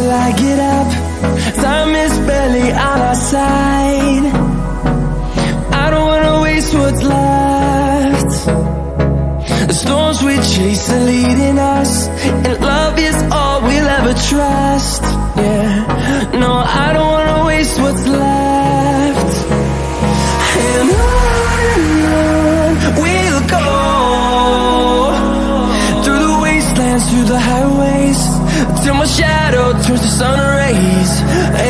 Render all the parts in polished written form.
till I get up. Time is barely on our side. I don't wanna waste what's left. The storms we chase are leading us, and love is all we'll ever trust. Yeah, no, I don't wanna waste what's left. And on we'll go, through the wastelands, through the highways, till my shadow turns to sun rays.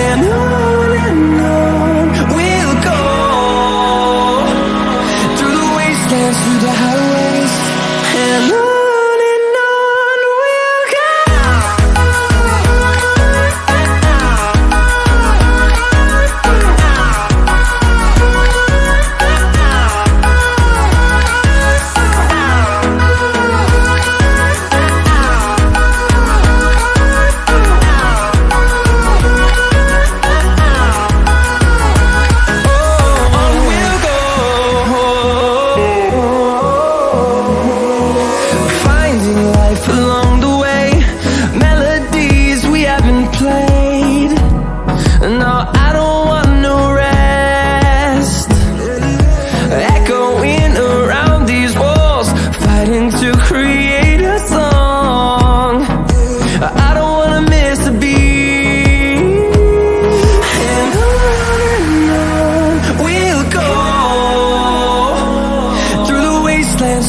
And on we'll go, through the wastelands, through the highways, and on we'll go.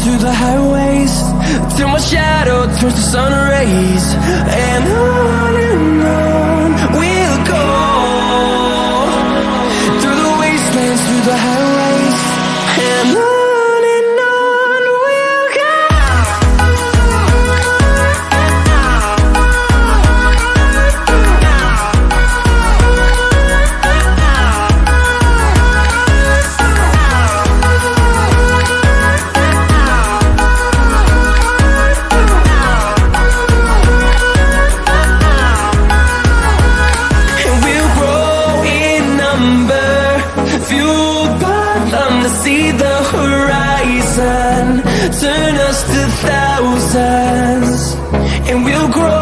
Through the highways, till my shadow turns to sun rays. And on we'll go, through the wastelands, through the highways, and on we'll go. See the horizon turn us to thousands, and we'll grow